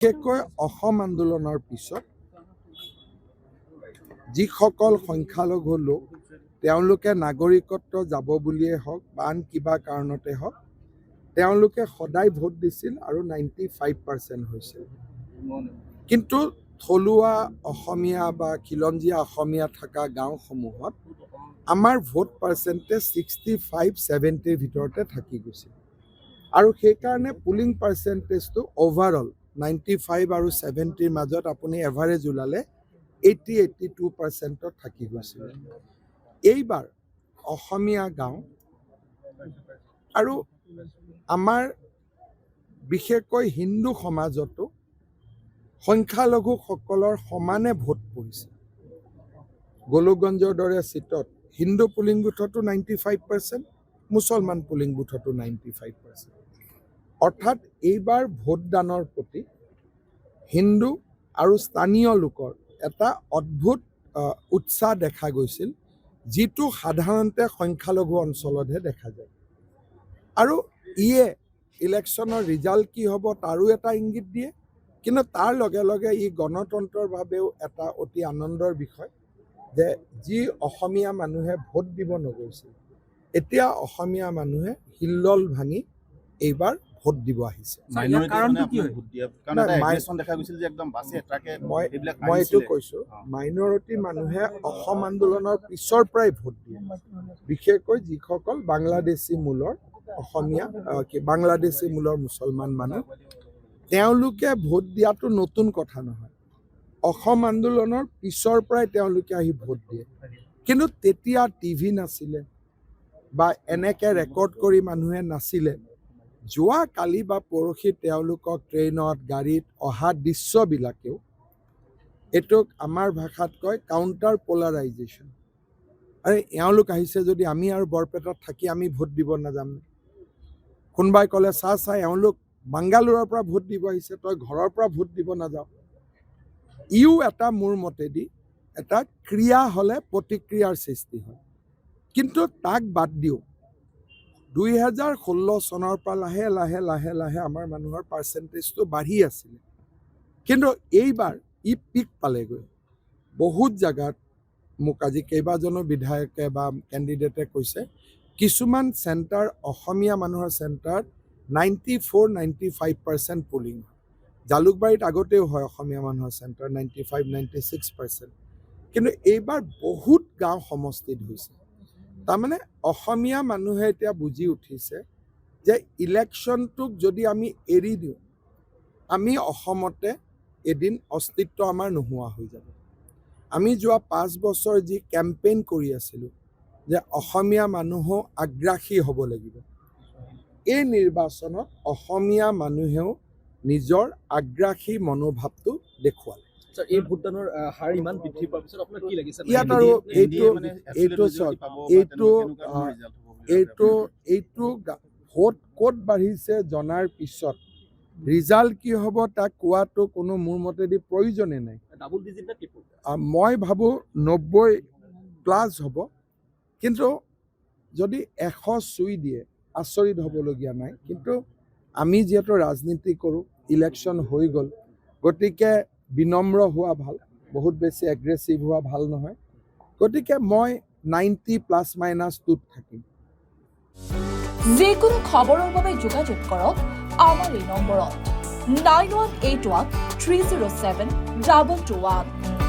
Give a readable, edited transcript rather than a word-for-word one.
বিশেষকৈ অসম আন্দোলনৰ পিছত যিসকল সংখ্যালঘু লোক তেওঁলোকে নাগৰিকত্ব যাব বুলিয়ে হওক বা আন কিবা কাৰণতে হওক তেওঁলোকে সদায় ভোট দিছিল আৰু 95% হৈছিল। কিন্তু থলুৱা অসমীয়া বা খিলঞ্জীয়া অসমীয়া থকা গাঁওসমূহত আমাৰ ভোট পাৰ্চেণ্টেজ 65-70 ভিতৰতে থাকি গৈছিল আৰু সেইকাৰণে পুলিং পাৰ্চেণ্টেজটো অভাৰঅল 95 আৰু 70ৰ মাজত আপুনি এভাৰেজ ওলালে 80-82% থাকি গৈছিল। এইবাৰ অসমীয়া গাঁও আৰু আমাৰ বিশেষকৈ হিন্দু সমাজতো সংখ্যালঘুসকলৰ সমানে ভোট পৰিছে। গোলকগঞ্জৰ দৰে চিটত হিন্দু পুলিং বুথতো 95%, মুছলমান পুলিং বুথতো 95%। অৰ্থাৎ এইবাৰ ভোটদানৰ প্ৰতি হিন্দু আৰু স্থানীয় লোকৰ এটা অদ্ভুত উৎসাহ দেখা গৈছিল, যিটো সাধাৰণতে সংখ্যালঘু অঞ্চলতহে দেখা যায়। আৰু ইয়ে ইলেকশ্যনৰ ৰিজাল্ট কি হ'ব তাৰো এটা ইংগিত দিয়ে, কিন্তু তাৰ লগে লগে ই গণতন্ত্ৰৰ বাবেও এটা অতি আনন্দৰ বিষয় যে যি অসমীয়া মানুহে ভোট দিব নগৈছিল এতিয়া অসমীয়া মানুহে হিল্লল ভাঙি এইবাৰ ভোট দিব আহিছে। মই এইটো কৈছোঁ, মাইনৰিটি মানুহে অসম আন্দোলনৰ পিছৰ পৰাই ভোট দিয়ে, বিশেষকৈ যিসকল বাংলাদেশী মূলৰ অসমীয়া বাংলাদেশী মূলৰ মুছলমান মানুহ তেওঁলোকে ভোট দিয়াটো নতুন কথা নহয়। অসম আন্দোলনৰ পিছৰ পৰাই তেওঁলোকে আহি ভোট দিয়ে, কিন্তু তেতিয়া টিভি নাছিলে বা এনেকে ৰেকৰ্ড কৰি মানুহে নাছিলে। যোৱা কালি বা পৰহি তেওঁলোকক ট্ৰেইনত গাড়ীত অহা দৃশ্যবিলাকেও এইটোক আমাৰ ভাষাত কয় কাউণ্টাৰ পলাৰাইজেশ্যন। আৰু এওঁলোক আহিছে যদি আমি আৰু বৰপেটাত থাকি আমি ভোট দিব নাযাম। কোনোবাই ক'লে চা এওঁলোক বাংগালোৰৰ পৰা ভোট দিব আহিছে, তই ঘৰৰ পৰা ভোট দিব নাযাওঁ। ইও এটা মোৰ মতেদি এটা ক্ৰিয়া হ'লে প্ৰতিক্ৰিয়াৰ সৃষ্টি হয়। কিন্তু তাক বাদ দিওঁ 2016 চনৰ পৰা লাহে লাহে আমাৰ মানুহৰ পাৰ্চেণ্টেজটো বাঢ়ি আছিলে, কিন্তু এইবাৰ ই পিক পালেগৈ। বহুত জেগাত মোক আজি কেইবাজনো বিধায়কে বা কেণ্ডিডেটে কৈছে কিছুমান চেণ্টাৰ অসমীয়া মানুহৰ চেণ্টাৰ 94-95% পুলিং হয়। জালুকবাৰীত আগতেও হয় অসমীয়া মানুহৰ চেণ্টাৰ 95-96%, কিন্তু এইবাৰ বহুত গাঁও সমষ্টিত হৈছে। তাৰমানে অসমীয়া মানুহে এতিয়া বুজি উঠিছে যে ইলেকশ্যনটোক যদি আমি এৰি দিওঁ আমি অসমতে এদিন অস্তিত্ব আমাৰ নোহোৱা হৈ যাব। আমি যোৱা 5 বছৰ যি কেম্পেইন কৰি আছিলোঁ যে অসমীয়া মানুহো আগ্ৰাসী হ'ব লাগিব, এই নিৰ্বাচনত অসমীয়া মানুহেও নিজৰ আগ্ৰাসী মনোভাৱটো দেখুৱালে। এই ভোটদানৰ হাৰ ইমান বৃদ্ধি পোৱাৰ পিছত আপোনাৰ কি লাগিছে? ইয়াত আৰু এইটো ভোট ক'ত বাঢ়িছে জনাৰ পিছত ৰিজাল্ট কি হ'ব তাক কোৱাটো কোনো মোৰ মতেদি প্ৰয়োজনেই নাই। মই ভাবোঁ 90+ হ'ব, কিন্তু যদি 100 চুই দিয়ে আচৰিত হ'বলগীয়া নাই। কিন্তু আমি যিহেতু ৰাজনীতি কৰোঁ, ইলেকশ্যন হৈ গ'ল, গতিকে বিনম্ৰ হোৱা ভাল, বহুত বেছি এগ্ৰেছিভ হোৱা ভাল নহয়। গতিকে মই 90± থাকিম। যিকোনো খবৰৰ বাবে যোগাযোগ কৰক আমাৰ এই নম্বৰত 9181 307 2221।